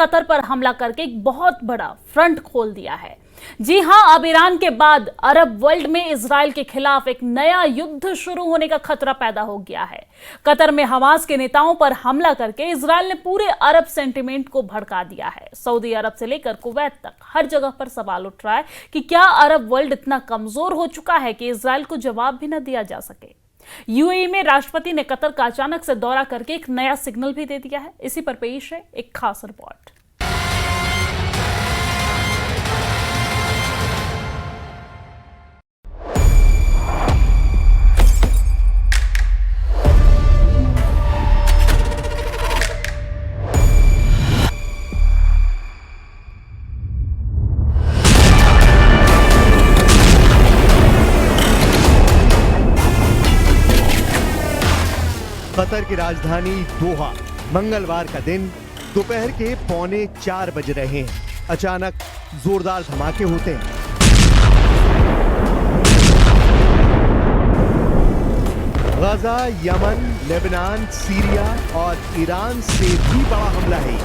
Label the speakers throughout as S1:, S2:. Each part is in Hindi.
S1: कतर पर हमला करके एक बहुत बड़ा फ्रंट खोल दिया है। जी हां, अब ईरान के बाद अरब वर्ल्ड में इजराइल के खिलाफ एक नया युद्ध शुरू होने का खतरा पैदा हो गया है। कतर में हमास के नेताओं पर हमला करके इजराइल ने पूरे अरब सेंटिमेंट को भड़का दिया है। सऊदी अरब से लेकर कुवैत तक हर जगह पर सवाल उठ रहा है कि क्या अरब वर्ल्ड इतना कमजोर हो चुका है कि इजराइल को जवाब भी न दिया जा सके। यूएई में राष्ट्रपति ने कतर का अचानक से दौरा करके एक नया सिग्नल भी दे दिया है। इसी पर पेश है एक खास रिपोर्ट।
S2: कतर की राजधानी दोहा, मंगलवार का दिन दोपहर के 3:45 बज रहे हैं। अचानक जोरदार धमाके होते हैं। गाजा, यमन, लेबनान, सीरिया और ईरान से भी बड़ा हमला है।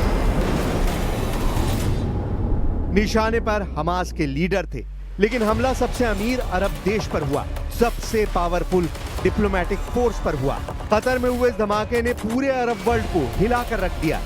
S2: निशाने पर हमास के लीडर थे, लेकिन हमला सबसे अमीर अरब देश पर हुआ, सबसे पावरफुल डिप्लोमेटिक फोर्स पर हुआ। कतर में हुए इस धमाके ने पूरे अरब वर्ल्ड को हिलाकर रख दिया।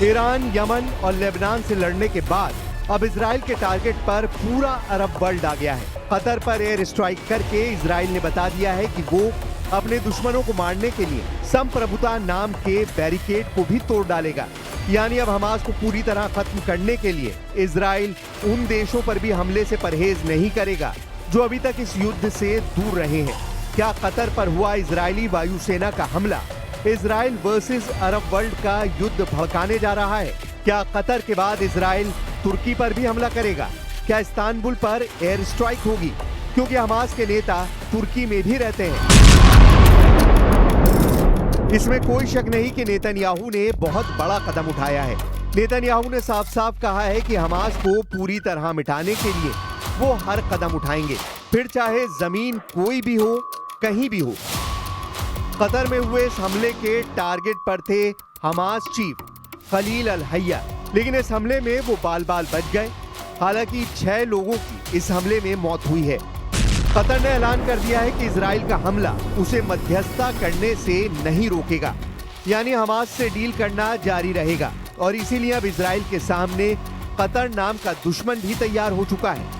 S2: ईरान, यमन और लेबनान से लड़ने के बाद अब इजराइल के टारगेट पर पूरा अरब वर्ल्ड आ गया है। कतर पर एयर स्ट्राइक करके इजराइल ने बता दिया है कि वो अपने दुश्मनों को मारने के लिए संप्रभुता नाम के बैरिकेड को भी तोड़ डालेगा। यानी अब हमास को पूरी तरह खत्म करने के लिए इजराइल उन देशों पर भी हमले से परहेज नहीं करेगा जो अभी तक इस युद्ध से दूर रहे हैं। क्या कतर पर हुआ इजरायली वायुसेना का हमला इजराइल वर्सेस अरब वर्ल्ड का युद्ध भड़काने जा रहा है? क्या कतर के बाद इजराइल तुर्की पर भी हमला करेगा? क्या इस्तांबुल पर एयर स्ट्राइक होगी? क्योंकि हमास के नेता तुर्की में भी रहते हैं। इसमें कोई शक नहीं कि नेतन्याहू ने बहुत बड़ा कदम उठाया है। नेतन्याहू ने साफ साफ कहा है कि हमास को पूरी तरह मिटाने के लिए वो हर कदम उठाएंगे, फिर चाहे जमीन कोई भी हो, कहीं भी हो। कतर में हुए इस हमले के टारगेट पर थे हमास चीफ खलील अल हैया, लेकिन इस हमले में वो बाल बाल बच गए। हालांकि 6 लोगों की इस हमले में मौत हुई है। कतर ने ऐलान कर दिया है कि इजराइल का हमला उसे मध्यस्थता करने से नहीं रोकेगा, यानी हमास से डील करना जारी रहेगा। और इसीलिए अब इजराइल के सामने कतर नाम का दुश्मन भी तैयार हो चुका है।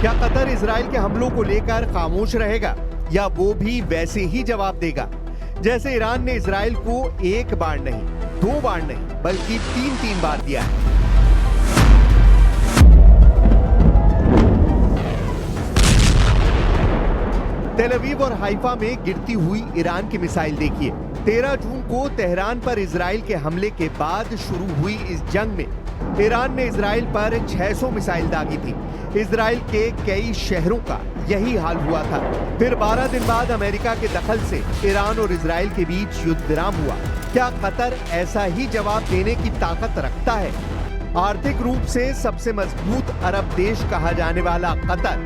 S2: क्या कतर इजराइल के हमलों को लेकर खामोश रहेगा या वो भी वैसे ही जवाब देगा जैसे ईरान ने इजराइल को एक बार नहीं, 2 बार नहीं, बल्कि 3 बार दिया है? तेल अवीव और हाइफा में गिरती हुई ईरान की मिसाइल देखिए। 13 जून को तेहरान पर इजराइल के हमले के बाद शुरू हुई इस जंग में ईरान ने इजराइल पर 600 मिसाइल दागी थी। इजराइल के कई शहरों का यही हाल हुआ था। फिर 12 दिन बाद अमेरिका के दखल से ईरान और इजराइल के बीच युद्ध विराम हुआ। क्या कतर ऐसा ही जवाब देने की ताकत रखता है? आर्थिक रूप से सबसे मजबूत अरब देश कहा जाने वाला कतर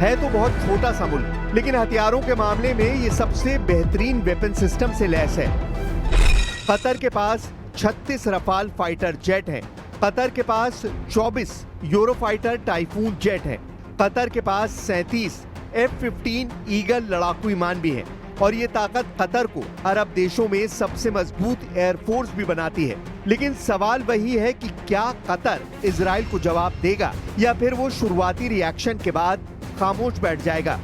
S2: है तो बहुत छोटा सा मुल्क, लेकिन हथियारों के मामले में ये सबसे बेहतरीन वेपन सिस्टम से लैस है। कतर के पास 36 रफाल फाइटर जेट हैं। कतर के पास 24 यूरोफाइटर टाइफून जेट हैं। कतर के पास 37 F-15 ईगल लड़ाकू विमान भी हैं। और ये ताकत कतर को अरब देशों में सबसे मजबूत एयरफोर्स भी बनाती है। लेकिन सवाल वही है कि क्या कतर इजराइल को जवाब देगा या फिर वो शुरुआती रिएक्शन के बाद खामोश बैठ जाएगा?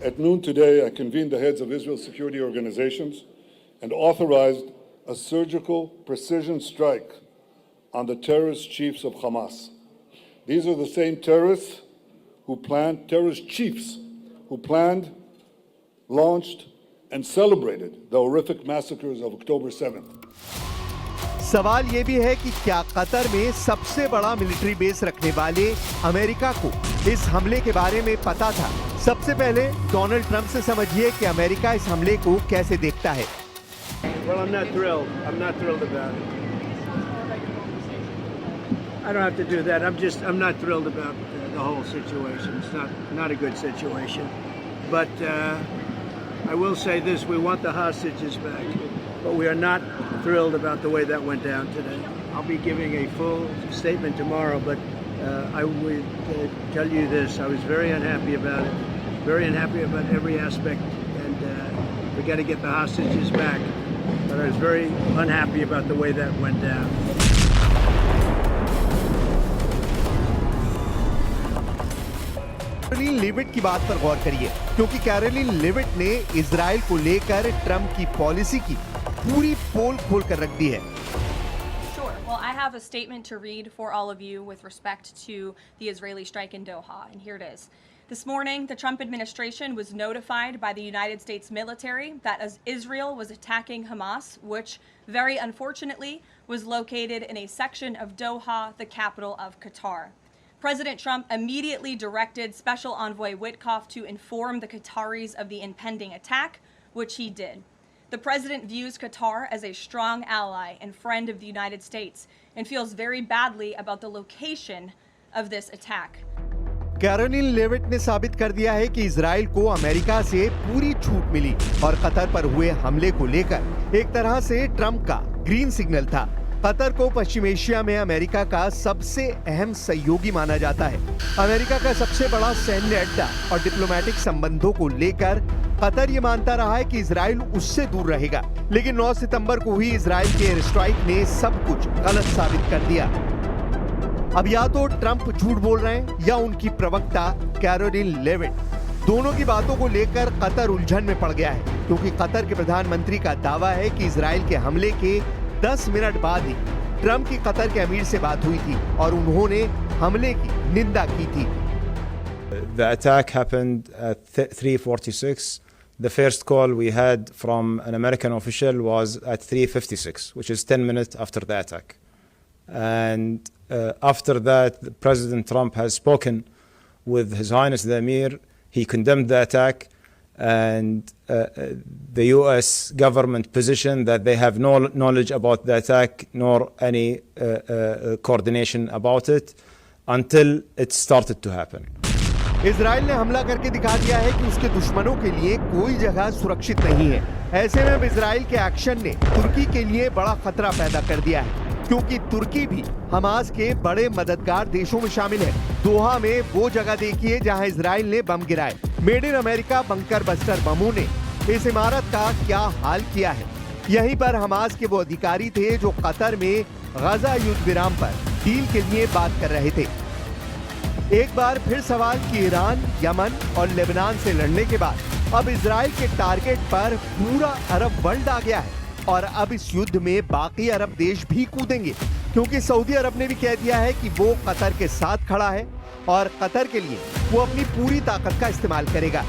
S3: At noon today, I convened the heads of Israel's security organizations and authorized a surgical precision strike on the terrorist chiefs of Hamas. These are the same terrorist chiefs who planned, launched, and celebrated the horrific massacres of October 7th.
S2: सवाल ये भी है कि क्या कतर में सबसे बड़ा मिलिट्री बेस रखने वाले अमेरिका को इस हमले के बारे में पता था? सबसे पहले डोनाल्ड ट्रंप से समझिए कि अमेरिका इस हमले को कैसे देखता है।
S4: Well, I'm not thrilled. I'm not thrilled about it. I don't have to do that. I'm not thrilled about the whole situation. It's not a good situation. But I will say this: we want the hostages back, but we are not thrilled about the way that went down today. I'll be giving a full statement tomorrow, but I would tell you this: I was very unhappy about it. Very unhappy about every aspect, and we got to get the hostages back. But I was very unhappy about the way that went down.
S2: Karoline Leavitt की बात पर गौर करिए, क्योंकि कैरोलिन लेविट ने इजराइल को लेकर ट्रंप की पॉलिसी की पूरी पोल खोल कर रख दी है।
S5: Sure. Well, I have a statement to read for all of you with respect to the Israeli strike in Doha, and here it is. This morning, the Trump administration was notified by the United States military that as Israel was attacking Hamas, which very unfortunately was located in a section of Doha, the capital of Qatar. President Trump immediately directed Special Envoy Witkoff to inform the Qataris of the impending attack, which he did. The president views Qatar as a strong ally and friend of the United States and feels very badly about the location of this attack.
S2: Karoline Leavitt ने साबित कर दिया है कि इजराइल को अमेरिका से पूरी छूट मिली और कतर पर हुए हमले को लेकर एक तरह से ट्रंप का ग्रीन सिग्नल था। कतर को पश्चिम एशिया में अमेरिका का सबसे अहम सहयोगी माना जाता है। अमेरिका का सबसे बड़ा सैन्य अड्डा और डिप्लोमेटिक संबंधों को लेकर कतर ये मानता रहा है कि इजराइल उससे दूर रहेगा, लेकिन 9 सितंबर को हुई इजराइल के एयर स्ट्राइक ने सब कुछ गलत साबित कर दिया। अब या तो ट्रंप झूठ बोल रहे हैं या उनकी प्रवक्ता कैरोलिन लेविट, दोनों की बातों को लेकर कतर उलझन में पड़ गया है, क्योंकि कतर के प्रधानमंत्री का दावा है कि इजराइल के हमले के 10 मिनट बाद ही ट्रंप की कतर के अमीर से बात हुई थी और उन्होंने हमले की निंदा की थी।
S6: The attack happened at 3:46. The first call we had from an American official was at 3:56, which is 10 minutes after the attack. And after that, President Trump has spoken with His Highness the Emir. He condemned the attack, and the U.S. government position that they have no knowledge about the attack nor any coordination about it until it started to happen.
S2: Israel ने हमला करके दिखा दिया है कि उसके दुश्मनों के लिए कोई जगह सुरक्षित नहीं है। ऐसे में अब इजराइल के एक्शन ने तुर्की के लिए बड़ा खतरा पैदा कर दिया है, क्योंकि तुर्की भी हमास के बड़े मददगार देशों में शामिल है। दोहा में वो जगह देखिए जहां इजराइल ने बम गिराए। Made in America bunker buster बमों ने इस इमारत का क्या हाल किया है। यहीं पर हमास के वो अधिकारी थे जो कतर में गजा युद्ध विराम पर डील के लिए बात कर रहे थे। एक बार फिर सवाल कि ईरान, यमन और लेबनान से लड़ने के बाद अब इजराइल के टारगेट पर पूरा अरब वर्ल्ड आ गया है और अब इस युद्ध में बाकी अरब देश भी कूदेंगे, क्योंकि सऊदी अरब ने भी कह दिया है कि वो कतर के साथ खड़ा है और कतर के लिए वो अपनी पूरी ताकत का इस्तेमाल करेगा।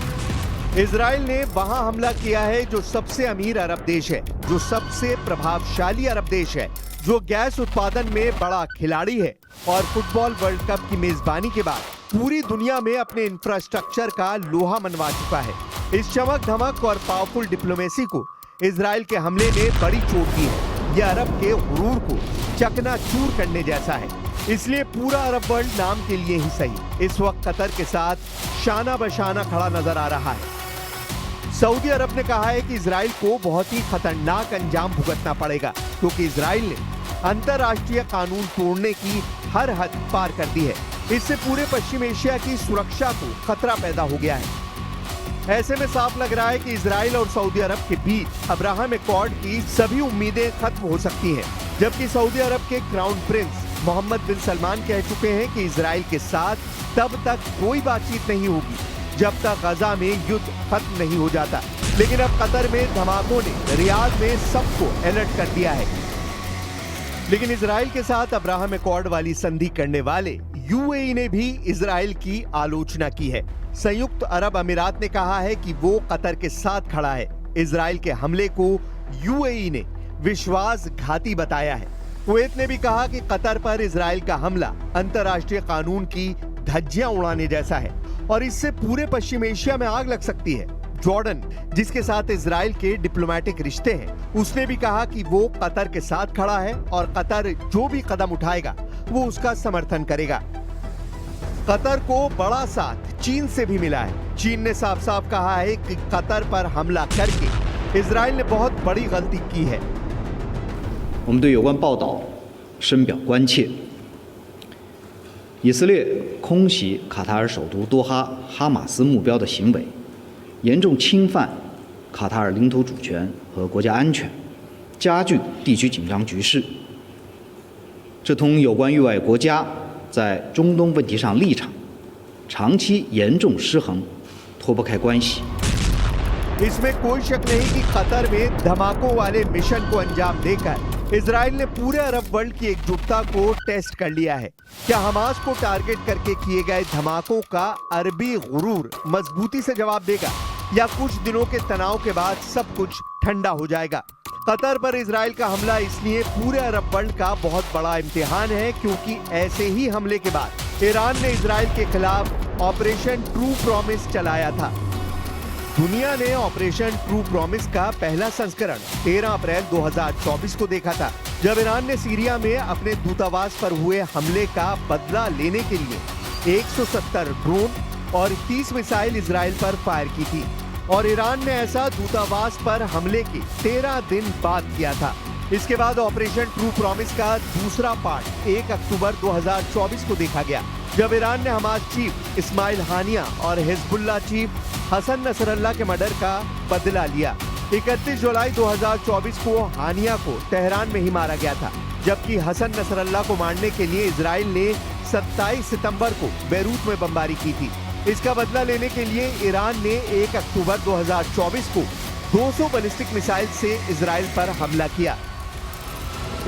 S2: इजराइल ने वहां हमला किया है जो सबसे अमीर अरब देश है, जो सबसे प्रभावशाली अरब देश है, जो गैस उत्पादन में बड़ा खिलाड़ी है और फुटबॉल वर्ल्ड कप की मेजबानी के बाद पूरी दुनिया में अपने इंफ्रास्ट्रक्चर का लोहा मनवा चुका है। इस चमक धमक और पावरफुल डिप्लोमेसी को इजराइल के हमले ने बड़ी चोट दी है। यह अरब के गुरूर को चकनाचूर करने जैसा है। इसलिए पूरा अरब वर्ल्ड नाम के लिए ही सही इस वक्त कतर के साथ शाना बशाना खड़ा नजर आ रहा है। सऊदी अरब ने कहा है कि इजराइल को बहुत ही खतरनाक अंजाम भुगतना पड़ेगा, क्योंकि इजराइल ने अंतर्राष्ट्रीय कानून तोड़ने की हर हद पार कर दी है। इससे पूरे पश्चिम एशिया की सुरक्षा को खतरा पैदा हो गया है। ऐसे में साफ लग रहा है कि इजराइल और सऊदी अरब के बीच अब्राहम एकॉर्ड की सभी उम्मीदें खत्म हो सकती हैं, जबकि सऊदी अरब के क्राउन प्रिंस मोहम्मद बिन सलमान कह चुके हैं कि इजराइल के साथ तब तक कोई बातचीत नहीं होगी जब तक गजा में युद्ध खत्म नहीं हो जाता। लेकिन अब कतर में धमाकों ने रियाद में सबको अलर्ट कर दिया है। लेकिन इजराइल के साथ अब्राहम एकॉर्ड वाली संधि करने वाले यूएई ने भी इजराइल की आलोचना की है। संयुक्त अरब अमीरात ने कहा है कि वो कतर के साथ खड़ा है। इजराइल के हमले को यूएई ने विश्वासघाती बताया है। कुवैत ने भी कहा कि कतर पर इजराइल का हमला अंतर्राष्ट्रीय कानून की धज्जियां उड़ाने जैसा है और इससे पूरे पश्चिम एशिया में आग लग सकती है। जॉर्डन, जिसके साथ इजराइल के डिप्लोमेटिक रिश्ते हैं, उसने भी कहा कि वो कतर के साथ खड़ा है और कतर जो भी कदम उठाएगा वो उसका समर्थन करेगा। कतर को बड़ा साथ चीन से भी मिला है। चीन ने साफ साफ कहा है कि कतर पर हमला करके इजराइल ने बहुत बड़ी गलती की है।
S7: 我们对有关报道深表关切。以色列空袭卡塔尔首都多哈哈马斯目标的行为，严重侵犯卡塔尔领土主权和国家安全，加剧地区紧张局势。这同有关域外国家在中东问题上立场长期严重失衡脱不开关系。
S2: इसमें कोई शक नहीं कि कतर में धमाकों वाले मिशन को अंजाम देकर इजराइल ने पूरे अरब वर्ल्ड की एकजुटता को टेस्ट कर लिया है। क्या हमास को टारगेट करके किए गए धमाकों का अरबी गुरूर मजबूती से जवाब देगा या कुछ दिनों के तनाव के बाद सब कुछ ठंडा हो जाएगा? कतर पर इजराइल का हमला इसलिए पूरे अरब वर्ल्ड का बहुत बड़ा इम्तिहान है क्योंकि ऐसे ही हमले के बाद ईरान ने इजराइल के खिलाफ ऑपरेशन ट्रू प्रॉमिस चलाया था। दुनिया ने ऑपरेशन ट्रू प्रॉमिस का पहला संस्करण 13 अप्रैल 2024 को देखा था, जब ईरान ने सीरिया में अपने दूतावास पर हुए हमले का बदला लेने के लिए 170 ड्रोन और 30 मिसाइल इजराइल पर फायर की थी और ईरान ने ऐसा दूतावास पर हमले के 13 दिन बाद किया था। इसके बाद ऑपरेशन ट्रू प्रॉमिस का दूसरा पार्ट 1 अक्टूबर 2024 को देखा गया, जब ईरान ने हमास चीफ इस्माइल हानिया और हिजबुल्लाह चीफ हसन नसरल्लाह के मर्डर का बदला लिया। 31 जुलाई 2024 को हानिया को तेहरान में ही मारा गया था, जबकि हसन नसरल्लाह को मारने के लिए इजराइल ने 27 सितंबर को बेरूत में बमबारी की थी। इसका बदला लेने के लिए ईरान ने 1 अक्टूबर 2024 को 200 बैलिस्टिक मिसाइल से इजराइल पर हमला किया।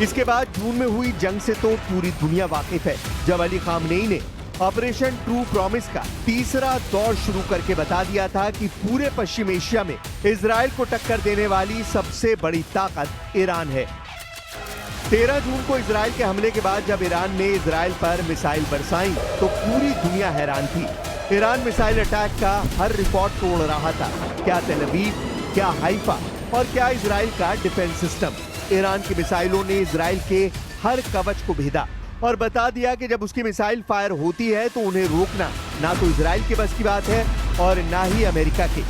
S2: इसके बाद जून में हुई जंग से तो पूरी दुनिया वाकिफ है, जब अली खामनेई ने ऑपरेशन ट्रू प्रॉमिस का तीसरा दौर शुरू करके बता दिया था कि पूरे पश्चिम एशिया में इजराइल को टक्कर देने वाली सबसे बड़ी ताकत ईरान है। 13 जून को इजराइल के हमले के बाद जब ईरान ने इजराइल पर मिसाइल बरसाई तो पूरी दुनिया हैरान थी। ईरान मिसाइल अटैक का हर रिकॉर्ड तोड़ रहा था। क्या तेल अवीव, क्या हाइफा और क्या इजराइल का डिफेंस सिस्टम। ईरान की मिसाइलों ने इजराइल के हर कवच को भेदा और बता दिया कि जब उसकी मिसाइल फायर होती है तो उन्हें रोकना ना तो इजराइल के बस की बात है और ना ही अमेरिका के।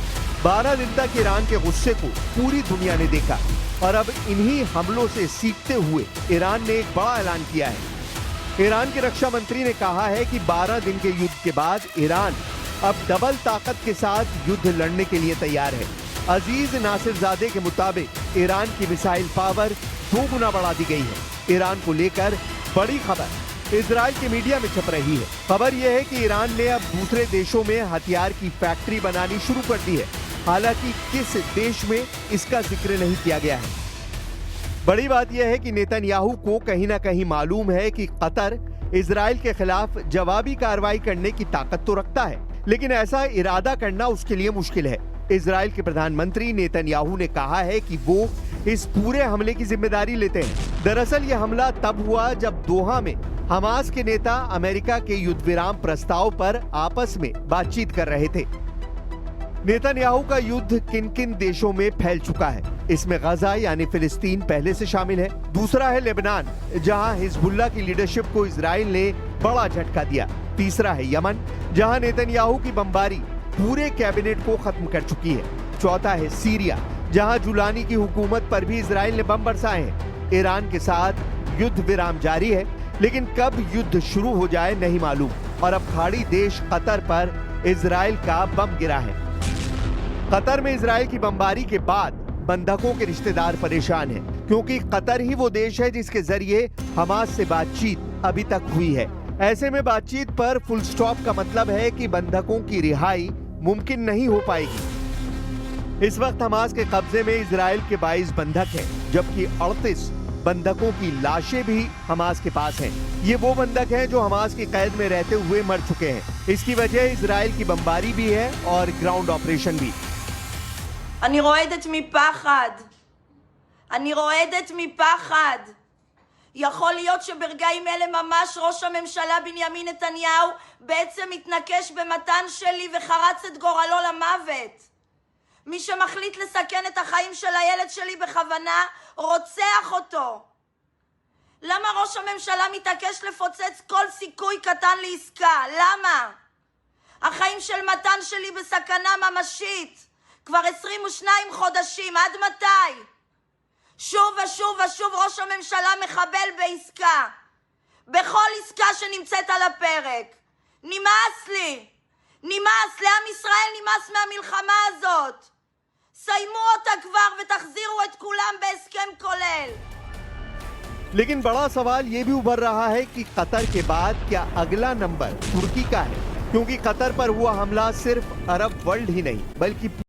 S2: 12 दिन तक ईरान के गुस्से को पूरी दुनिया ने देखा और अब इन्हीं हमलों से सीखते हुए ईरान ने एक बड़ा ऐलान किया है। ईरान के रक्षा मंत्री ने कहा है कि 12 दिन के युद्ध के बाद ईरान अब डबल ताकत के साथ युद्ध लड़ने के लिए तैयार है। अजीज नासिरजादे के मुताबिक ईरान की मिसाइल पावर 2 गुना बढ़ा दी गई है। ईरान को लेकर बड़ी खबर इजराइल के मीडिया में छप रही है। खबर यह है कि ईरान ने अब दूसरे देशों में हथियार की फैक्ट्री बनानी शुरू कर दी है, हालांकि किस देश में इसका जिक्र नहीं किया गया है। बड़ी बात यह है कि नेतन्याहू को कहीं ना कहीं मालूम है कि कतर इजराइल के खिलाफ जवाबी कार्रवाई करने की ताकत तो रखता है, लेकिन ऐसा इरादा करना उसके लिए मुश्किल है। इजराइल के प्रधानमंत्री नेतन्याहू ने कहा है कि वो इस पूरे हमले की जिम्मेदारी लेते हैं। दरअसल यह हमला तब हुआ जब दोहा में हमास के नेता अमेरिका के युद्ध विराम प्रस्ताव पर आपस में बातचीत कर रहे थे। नेतन्याहू का युद्ध किन किन देशों में फैल चुका है, इसमें गजा यानी फिलिस्तीन पहले से शामिल है। दूसरा है लेबनान, जहां हिजबुल्लाह की लीडरशिप को इजराइल ने बड़ा झटका दिया। तीसरा है यमन, जहां नेतन्याहू की बमबारी पूरे कैबिनेट को खत्म कर चुकी है। चौथा है सीरिया, जहां जुलानी की हुकूमत पर भी इजराइल ने बम बरसाए हैं। ईरान के साथ युद्ध विराम जारी है, लेकिन कब युद्ध शुरू हो जाए नहीं मालूम। और अब खाड़ी देश कतर पर इजराइल का बम गिरा है। कतर में इजराइल की बमबारी के बाद बंधकों के रिश्तेदार परेशान हैं, क्योंकि कतर ही वो देश है जिसके जरिए हमास से बातचीत अभी तक हुई है। ऐसे में बातचीत पर फुल स्टॉप का मतलब है कि बंधकों की रिहाई मुमकिन नहीं हो पाएगी। इस वक्त हमास के कब्जे में इजराइल के 22 बंधक हैं, जबकि 38 बंधकों की लाशें भी हमास के पास हैं। ये वो बंधक हैं जो हमास की कैद में रहते हुए मर चुके हैं। इसकी वजह इजराइल की बमबारी भी है और ग्राउंड ऑपरेशन भी।
S8: אני רועדת מפחד. אני רועדת מפחד. יכול להיות שברגעים אלה ממש ראש הממשלה בנימין נתניהו בעצם מתנקש במתן שלי וחרץ את גורלו למוות. מי שמחליט לסכן את החיים של הילד שלי בכוונה רוצח אותו. למה ראש הממשלה מתעקש לפוצץ כל סיכוי קטן לעסקה? למה? החיים של מתן שלי בסכנה ממשית כבר 22 חודשים. עד מתי? שוב ושוב ושוב ראש הממשלה מחבל בעסקה. בכל עסקה שנמצאת על הפרק. נמאס לי. נמאס. לעם ישראל נמאס מהמלחמה הזאת. סיימו אותה כבר ותחזירו את כולם בהסכם כולל.
S2: लेकिन बड़ा सवाल ये भी उभर रहा है कि कतर के बाद क्या अगला नंबर तुर्की का है, क्योंकि कतर पर हुआ हमला सिर्फ अरब वर्ल्ड ही नहीं बल्कि